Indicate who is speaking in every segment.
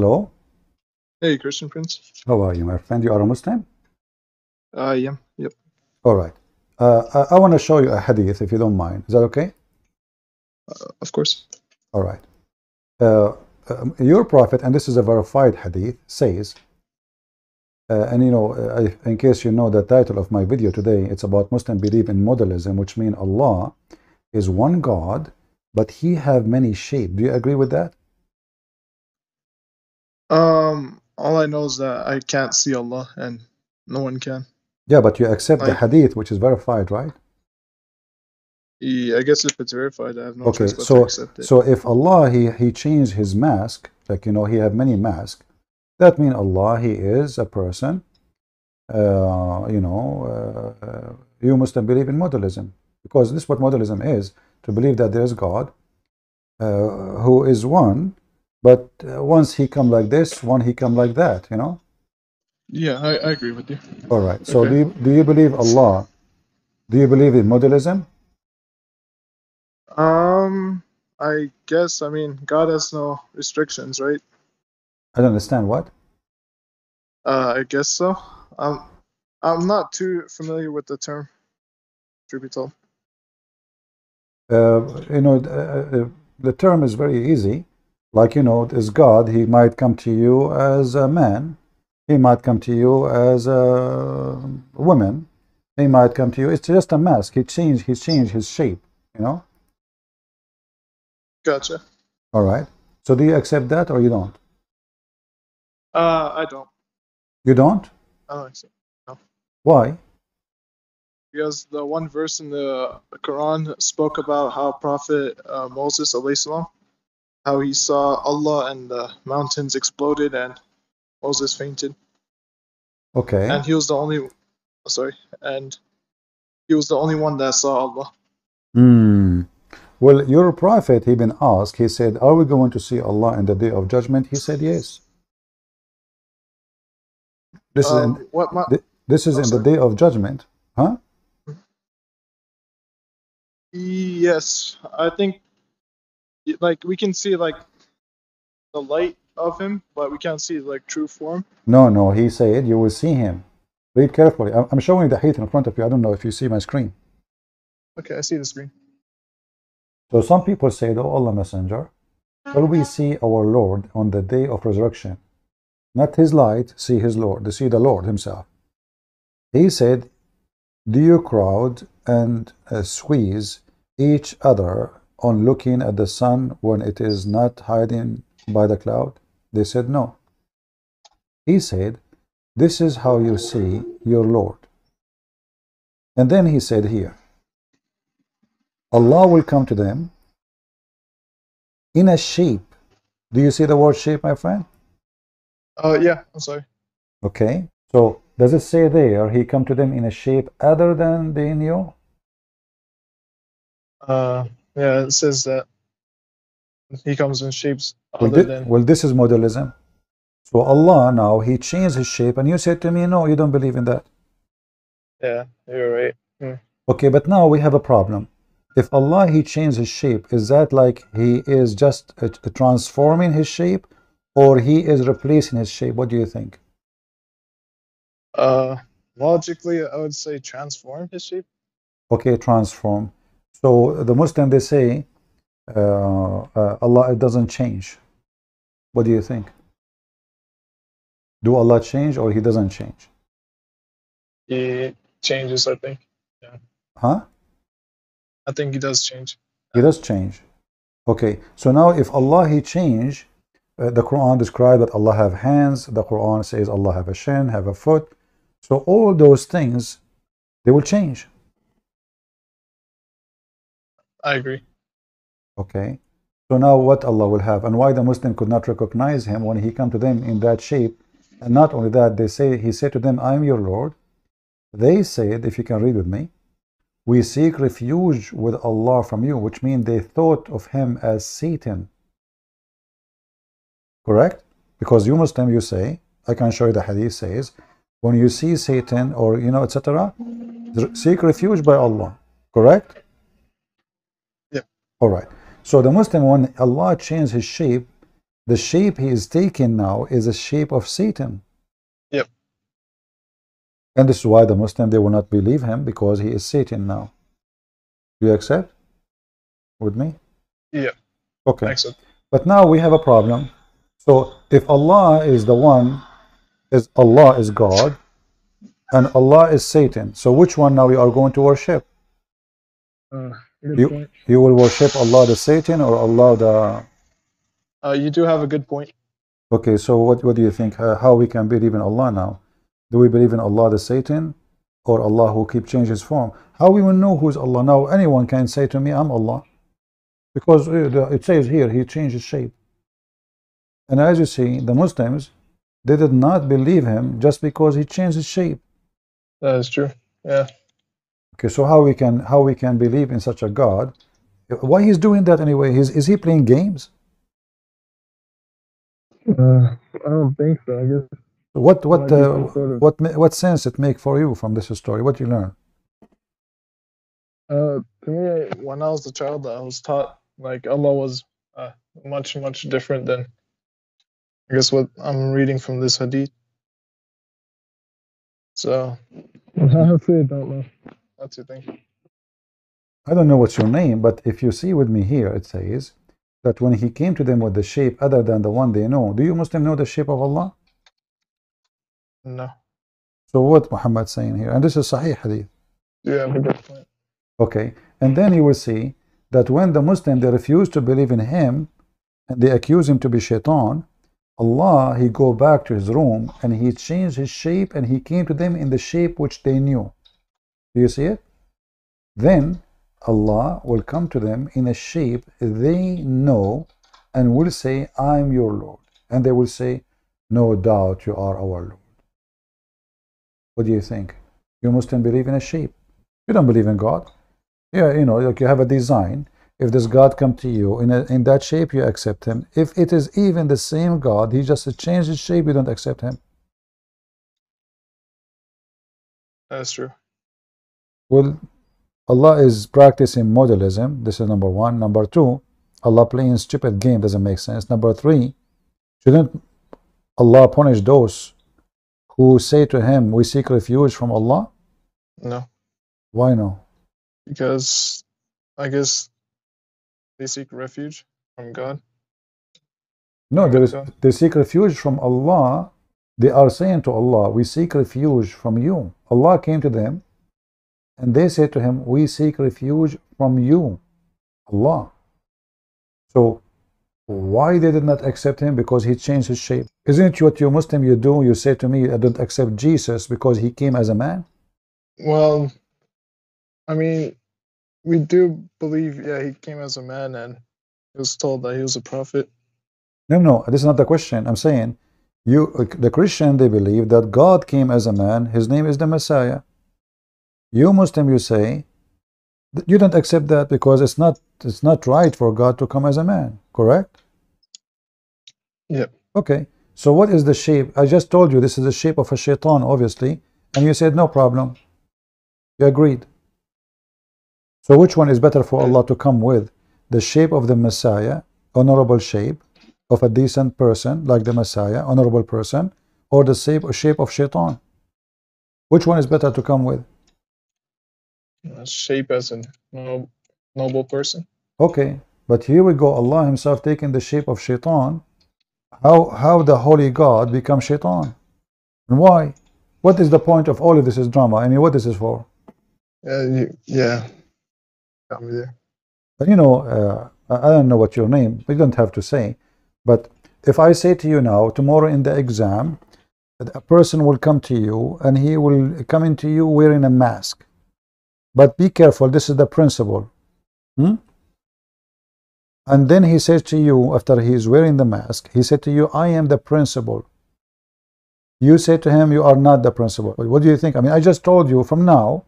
Speaker 1: Hello.
Speaker 2: Hey, Christian Prince.
Speaker 1: How are you, my friend? You are a Muslim?
Speaker 2: Yeah, yep.
Speaker 1: All right. I want to show you a hadith, if you don't mind. Is that okay?
Speaker 2: Of course.
Speaker 1: All right. Your prophet, and this is a verified hadith, says, and in case you know the title of my video today, it's about Muslim belief in modalism, which means Allah is one God, but He have many shapes. Do you agree with that?
Speaker 2: All I know is that I can't see Allah, and no one can.
Speaker 1: Yeah, but you accept the
Speaker 2: Like,
Speaker 1: hadith, which is verified, right?
Speaker 2: yeah, I guess if it's verified, I have no
Speaker 1: Okay,
Speaker 2: choice but to accept it.
Speaker 1: so if Allah he changed his mask, like he have many masks, that means Allah he is a person. You must believe in modalism, because this is what modalism is, to believe that there is God who is one, but once he come like this, one he come like that,
Speaker 2: Yeah, I agree with you.
Speaker 1: All right. So
Speaker 2: Okay.
Speaker 1: do you believe Allah? Do you believe in modalism?
Speaker 2: I guess, God has no restrictions, right?
Speaker 1: I don't understand what.
Speaker 2: I guess so. I'm not too familiar with the term, truth be told.
Speaker 1: The term is very easy. Like, as God, he might come to you as a man. He might come to you as a woman. He might come to you. It's just a mask. He's changed his shape,
Speaker 2: Gotcha.
Speaker 1: All right. So do you accept that or you don't?
Speaker 2: I don't.
Speaker 1: You don't?
Speaker 2: I don't accept. No.
Speaker 1: Why?
Speaker 2: Because the one verse in the Quran spoke about how Prophet Moses, alayhi salam, how he saw Allah and the mountains exploded and Moses fainted.
Speaker 1: Okay.
Speaker 2: And he was the only, and he was the only one that saw Allah.
Speaker 1: Well, your prophet, he been asked, he said, are we going to see Allah in the day of judgment? He said yes. This is in the day of judgment. Huh?
Speaker 2: Yes, I think we can see the light of him, but we can't see true form.
Speaker 1: No, he said you will see him. Read carefully. I'm showing the hadith in front of you. I don't know if you see my screen.
Speaker 2: Okay, I see the screen.
Speaker 1: So some people say, oh Allah Messenger, will we see our Lord on the day of resurrection? Not his light, see his Lord, to see the Lord himself. He said, do you crowd and squeeze each other on looking at the sun when it is not hiding by the cloud? They said no. He said, this is how you see your Lord. And then he said here, Allah will come to them in a shape. Do you see the word shape, my friend?
Speaker 2: Yeah, I'm sorry.
Speaker 1: Okay, so does it say there he come to them in a shape other than they knew?
Speaker 2: Yeah, it says that he comes in shapes other than.
Speaker 1: Well, this is modalism. So Allah now, he changed his shape, and you said to me, no, you don't believe in that.
Speaker 2: Yeah, you're right.
Speaker 1: Okay, but now we have a problem. If Allah, he changed his shape, is that like he is just transforming his shape, or he is replacing his shape? What do you think?
Speaker 2: Logically, I would say transform his shape.
Speaker 1: Okay, transform. So the Muslim, they say, Allah, it doesn't change. What do you think? Do Allah change or he doesn't change?
Speaker 2: He changes, I think. Yeah.
Speaker 1: Huh?
Speaker 2: I think he does change.
Speaker 1: He does change. Okay, so now if Allah, he change, the Quran describes that Allah have hands, the Quran says Allah have a shin, have a foot. So all those things, they will change.
Speaker 2: I agree.
Speaker 1: Okay, so now what Allah will have, and why the Muslim could not recognize him when he come to them in that shape. And not only that, he said to them, I am your Lord. They said, if you can read with me, we seek refuge with Allah from you, which means they thought of him as Satan. Correct? Because you Muslim, you say, I can show you the hadith says, when you see Satan or, etc., seek refuge by Allah. Correct?
Speaker 2: Yeah.
Speaker 1: All right. So the Muslim, when Allah changed his shape, the shape he is taking now is a shape of Satan.
Speaker 2: Yep.
Speaker 1: And this is why the Muslim, they will not believe him, because he is Satan now. Do you accept with me?
Speaker 2: Yeah.
Speaker 1: Okay.
Speaker 2: Excellent.
Speaker 1: But now we have a problem. So if Allah is the one, Allah is God, and Allah is Satan, so which one now you are going to worship?
Speaker 2: Good point.
Speaker 1: You will worship Allah the Satan or Allah the...
Speaker 2: You do have a good point.
Speaker 1: Okay, so what do you think? How we can believe in Allah now? Do we believe in Allah the Satan or Allah who keep changing his form? How we will know who's Allah? Now anyone can say to me, I'm Allah, because it says here he changed his shape. And as you see, the Muslims, they did not believe him just because he changed his shape.
Speaker 2: That is true. Yeah.
Speaker 1: Okay, so how we can believe in such a God? Why he's doing that anyway? Is he playing games?
Speaker 2: I don't think so. I guess.
Speaker 1: What sense it make for you from this story? What you learn?
Speaker 2: To me, when I was a child, I was taught like Allah was much different than, I guess, what I'm reading from this hadith. So I honestly don't know. That's your thing.
Speaker 1: I don't know what's your name, but if you see with me here, it says that when he came to them with the shape other than the one they know. Do you Muslim know the shape of Allah?
Speaker 2: No.
Speaker 1: So what Muhammad saying here? And this is Sahih hadith.
Speaker 2: Yeah, a good point.
Speaker 1: Okay, and then you will see that when the Muslim, they refuse to believe in him and they accuse him to be shaitan, Allah, he go back to his room and he changed his shape and he came to them in the shape which they knew. Do you see it? Then Allah will come to them in a shape they know and will say, I'm your Lord. And they will say, no doubt you are our Lord. What do you think? You Muslim believe in a shape. You don't believe in God. Yeah, you know, like you have a design. If this God come to you in that shape, you accept him. If it is even the same God, he just changed his shape, you don't accept him.
Speaker 2: That's true.
Speaker 1: Well, Allah is practicing modelism. This is number one. Number two, Allah playing stupid game doesn't make sense. Number three, shouldn't Allah punish those who say to him, we seek refuge from Allah?
Speaker 2: No.
Speaker 1: Why no?
Speaker 2: Because I guess they seek refuge from God.
Speaker 1: No, they seek refuge from Allah. They are saying to Allah, we seek refuge from you. Allah came to them and they said to him, we seek refuge from you, Allah. So why they did not accept him? Because he changed his shape. Isn't it what you Muslim you do? You say to me, I don't accept Jesus because he came as a man?
Speaker 2: Well, I mean, we do believe, yeah, he came as a man and he was told that he was a prophet.
Speaker 1: No, this is not the question. I'm saying, the Christian, they believe that God came as a man. His name is the Messiah. You Muslim, you say, you don't accept that because it's not right for God to come as a man, correct?
Speaker 2: Yep.
Speaker 1: Okay, so what is the shape? I just told you this is the shape of a shaitan, obviously, and you said no problem. You agreed. So which one is better for Allah to come with? The shape of the Messiah, honorable shape of a decent person like the Messiah, honorable person, or the shape of shaitan? Which one is better to come with?
Speaker 2: Shape as a noble person.
Speaker 1: Okay, but here we go, Allah himself taking the shape of shaitan. How the holy God becomes shaitan? And why? What is the point of all of this drama? I mean, what is this for?
Speaker 2: Yeah. Got me there.
Speaker 1: But you know, I don't know what your name, you don't have to say, but if I say to you now, tomorrow in the exam, a person will come to you and he will come into you wearing a mask. But be careful, this is the principle. And then he says to you, after he is wearing the mask, he said to you, I am the principal. You say to him, you are not the principal. What do you think? I mean, I just told you from now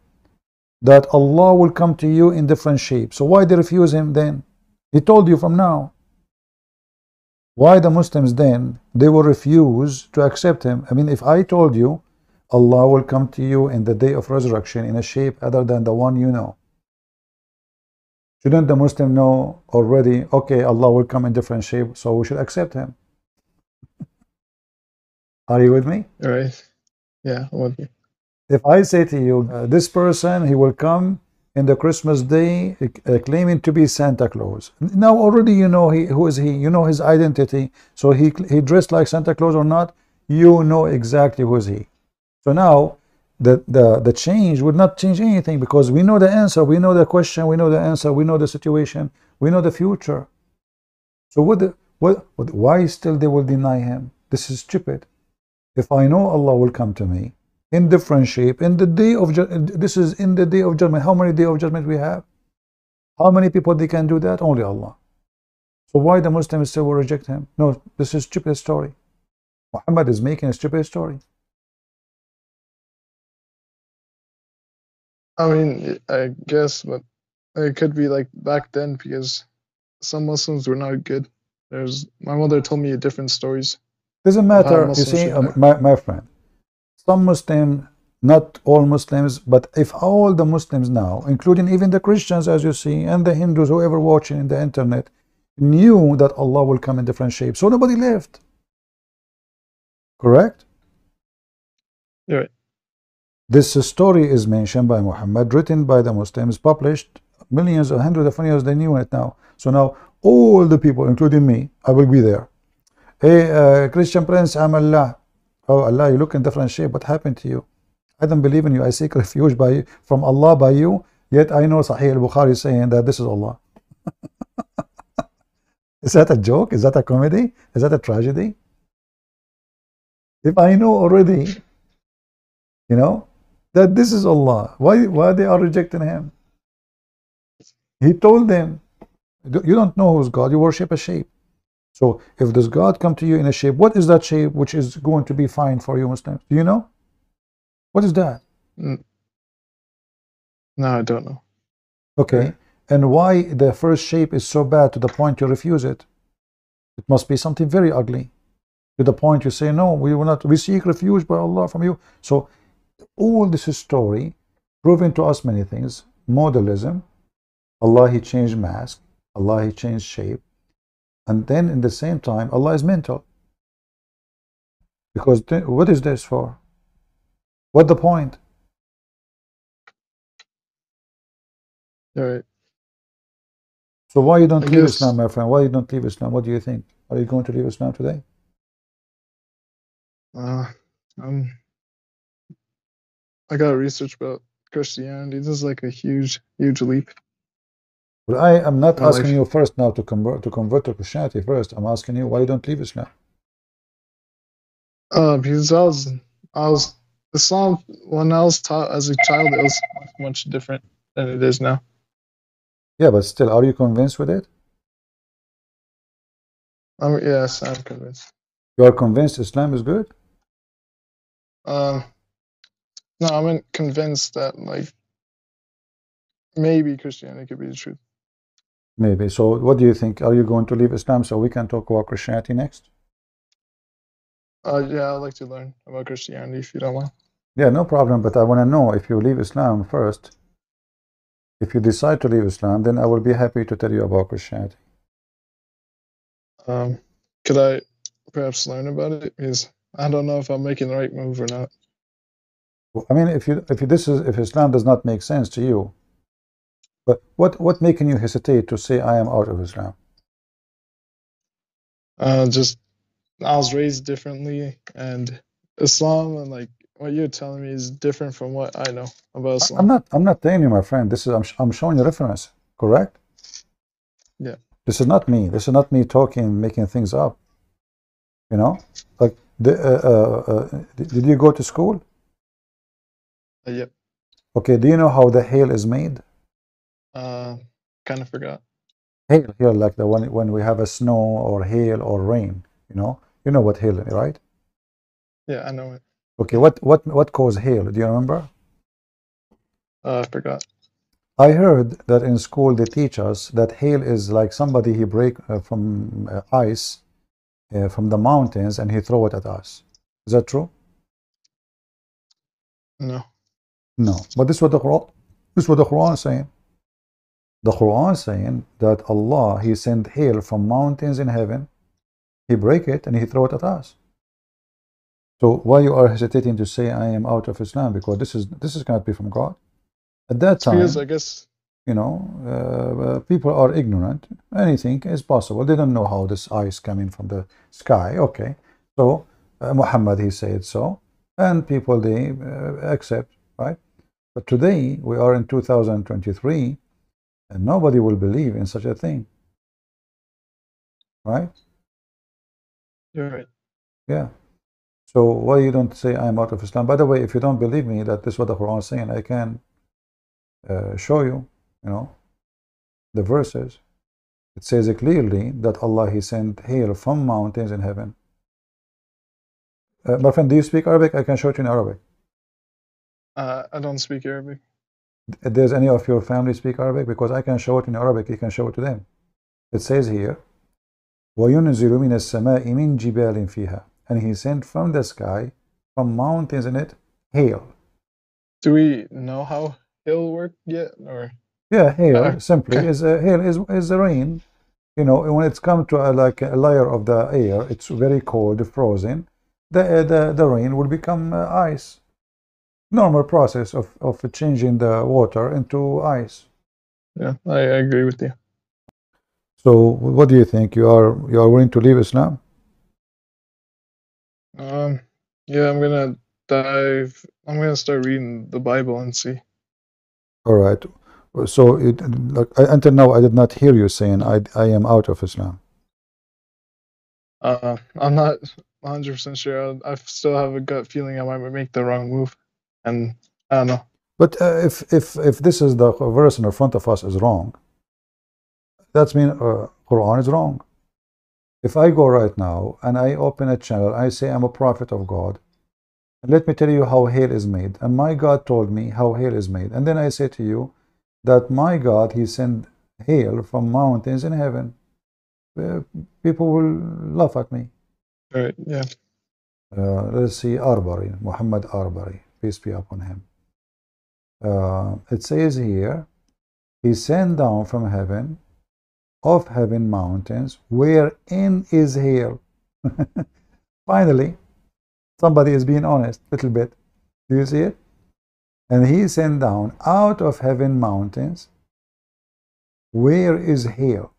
Speaker 1: that Allah will come to you in different shapes. So why they refuse him then? He told you from now. Why the Muslims then, they will refuse to accept him? I mean, if I told you, Allah will come to you in the day of resurrection in a shape other than the one you know. Shouldn't the Muslim know already, okay, Allah will come in different shape, so we should accept him? Are you with me?
Speaker 2: All right. Yeah, I'm with you.
Speaker 1: If I say to you, this person, he will come in the Christmas day claiming to be Santa Claus. Now already you know who is he, you know his identity. So he dressed like Santa Claus or not, you know exactly who is he. So now the change would not change anything, because we know the answer, we know the question, we know the answer, we know the situation, we know the future. So why still they will deny him? This is stupid. If I know Allah will come to me in different shape in the day of this is in the day of judgment. How many day of judgment we have? How many people they can do that? Only Allah. So why the Muslims still will reject him? No, this is stupid story. Muhammad is making a stupid story.
Speaker 2: I mean, I guess, but it could be like back then, because some Muslims were not good. My mother told me different stories.
Speaker 1: Doesn't matter. You see, my friend, some Muslims, not all Muslims, but if all the Muslims now, including even the Christians, as you see, and the Hindus, whoever watching in the internet, knew that Allah will come in different shapes, so nobody left. Correct?
Speaker 2: Right.
Speaker 1: This story is mentioned by Muhammad, written by the Muslims, published millions or hundreds of years. They knew it now. So now all the people, including me, I will be there. Hey, Christian Prince, I'm Allah. Oh Allah, you look in different shape. What happened to you? I don't believe in you. I seek refuge from Allah by you. Yet I know Sahih al-Bukhari saying that this is Allah. Is that a joke? Is that a comedy? Is that a tragedy? If I know already, you know, that this is Allah, why they are rejecting him? He told them, you don't know who's God, you worship a shape. So if this God come to you in a shape, what is that shape which is going to be fine for you Muslims? Do you know? What is that?
Speaker 2: No, I don't know.
Speaker 1: Okay. And why the first shape is so bad to the point you refuse it? It must be something very ugly, to the point you say, no, we will not, we seek refuge by Allah from you. So all this is story proving to us many things. Modelism, Allah he changed mask, Allah he changed shape, and then in the same time Allah is mental. Because what is this for? What the point?
Speaker 2: All right.
Speaker 1: So why you don't leave Islam, my friend? Why you don't leave Islam? What do you think? Are you going to leave Islam today?
Speaker 2: I got research about Christianity. This is like a huge leap.
Speaker 1: But I am not asking you first now to convert to Christianity first. I'm asking you why you don't leave Islam.
Speaker 2: Because I was Islam when I was taught as a child, it was much different than it is now.
Speaker 1: Yeah, but still, are you convinced with it?
Speaker 2: Yes, I'm convinced.
Speaker 1: You are convinced Islam is good?
Speaker 2: No, I'm convinced that like maybe Christianity could be the truth.
Speaker 1: Maybe. So what do you think? Are you going to leave Islam so we can talk about Christianity next?
Speaker 2: Yeah, I'd like to learn about Christianity if you don't mind.
Speaker 1: Yeah, no problem. But I want to know, if you leave Islam first, if you decide to leave Islam, then I will be happy to tell you about Christianity.
Speaker 2: Could I perhaps learn about it? Because I don't know if I'm making the right move or not.
Speaker 1: I mean, if Islam does not make sense to you, but what making you hesitate to say I am out of Islam?
Speaker 2: Just I was raised differently, and Islam and like what you're telling me is different from what I know about Islam.
Speaker 1: I'm not telling you, my friend. This is I'm showing you reference, correct?
Speaker 2: Yeah.
Speaker 1: This is not me. This is not me talking, making things up. You know, like did you go to school?
Speaker 2: Yep.
Speaker 1: Okay. Do you know how the hail is made?
Speaker 2: Kind of forgot.
Speaker 1: Hail, like the one when we have a snow or hail or rain. You know what hail is, right?
Speaker 2: Yeah, I know it.
Speaker 1: Okay. What caused hail? Do you remember?
Speaker 2: I forgot.
Speaker 1: I heard that in school they teach us that hail is like somebody he break from ice from the mountains and he throw it at us. Is that true?
Speaker 2: No.
Speaker 1: No. But this is what the Quran is saying. The Quran is saying that Allah, he sent hail from mountains in heaven, he break it and he throw it at us. So why you are hesitating to say I am out of Islam? Because this is cannot be from God. At that
Speaker 2: It's because I
Speaker 1: time,
Speaker 2: guess
Speaker 1: you know, people are ignorant. Anything is possible. They don't know how this ice coming from the sky. Okay, so Muhammad he said so, and people they accept, right? But today we are in 2023, and nobody will believe in such a thing, right?
Speaker 2: you're right.
Speaker 1: Yeah. So why you don't say I'm out of Islam? By the way, if you don't believe me that this is what the Quran is saying, I can show you, you know, the verses. It says clearly that Allah he sent hail from mountains in heaven. My friend, do you speak Arabic? I can show it in Arabic.
Speaker 2: I don't speak Arabic.
Speaker 1: Does any of your family speak Arabic? Because I can show it in Arabic. You can show it to them. It says here, وَيُنْزِلُ مِنَ السَّمَاءِ مِنْ جِبَالٍ فِيهَا, and he sent from the sky, from mountains in it, hail.
Speaker 2: Do we know how hail work yet, or?
Speaker 1: Yeah, hail simply
Speaker 2: Okay.
Speaker 1: is hail is the rain. You know, when it's come to like a layer of the air, it's very cold, frozen. The rain will become ice. Normal process of changing the water into ice.
Speaker 2: Yeah, I agree with you.
Speaker 1: So, what do you think? You are willing to leave Islam?
Speaker 2: Yeah, I'm gonna dive. I'm gonna start reading the Bible and see.
Speaker 1: All right. So, until now, I did not hear you saying I am out of Islam.
Speaker 2: I'm not 100% sure. I still have a gut feeling I might make the wrong move, and I don't know.
Speaker 1: But if this is the verse in front of us is wrong, that means Quran is wrong. If I go right now and I open a channel, I say I'm a prophet of God, and let me tell you how hail is made, and my God told me how hail is made, and then I say to you that my God he sent hail from mountains in heaven, people will laugh at me.
Speaker 2: All right, yeah.
Speaker 1: Let's see, Arbari, Muhammad Arbari, peace be upon him. It says here, he sent down from heaven, of heaven mountains, wherein is hail. Finally, somebody is being honest, little bit. Do you see it? And he sent down out of heaven mountains, where is hail.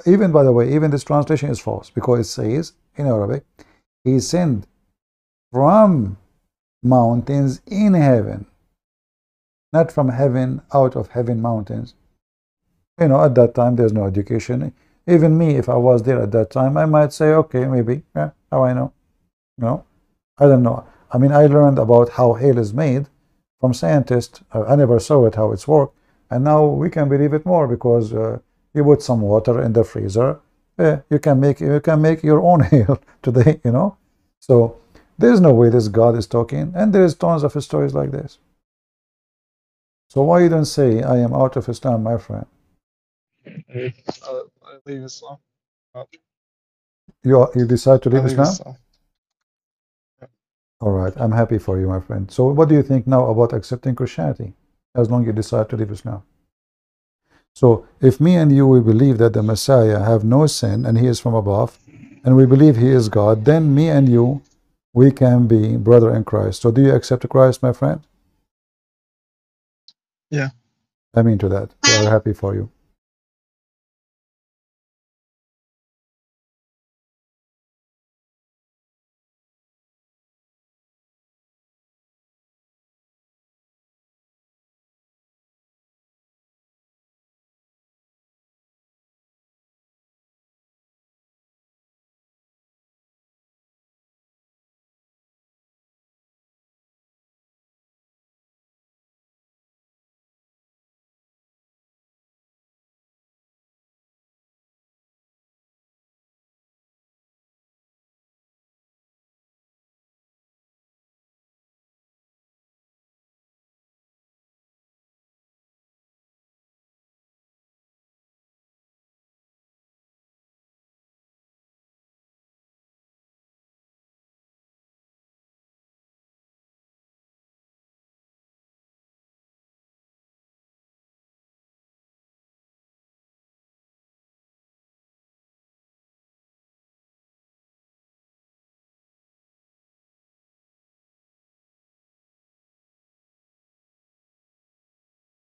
Speaker 1: Even, by the way, even this translation is false, because it says in Arabic, he sent from mountains in heaven, not from heaven, out of heaven mountains. You know, at that time, there's no education. Even me, if I was there at that time, I might say, okay, maybe, yeah, how I know? No, I don't know. I mean, I learned about how hail is made from scientists. I never saw it, how it's worked. And now we can believe it more because you put some water in the freezer. You can make your own hail today, you know. So there's no way this God is talking. And there is tons of stories like this. So why you don't say, I am out of Islam, my friend?
Speaker 2: I leave Islam.
Speaker 1: You decide to
Speaker 2: I
Speaker 1: leave
Speaker 2: leave
Speaker 1: Islam?
Speaker 2: Islam.
Speaker 1: All right, I'm happy for you, my friend. So what do you think now about accepting Christianity, as long as you decide to leave Islam? So if me and you, we believe that the Messiah have no sin and he is from above, and we believe he is God, then me and you, we can be brother in Christ. So do you accept Christ, my friend?
Speaker 2: Yeah.
Speaker 1: I mean to that. We are happy for you.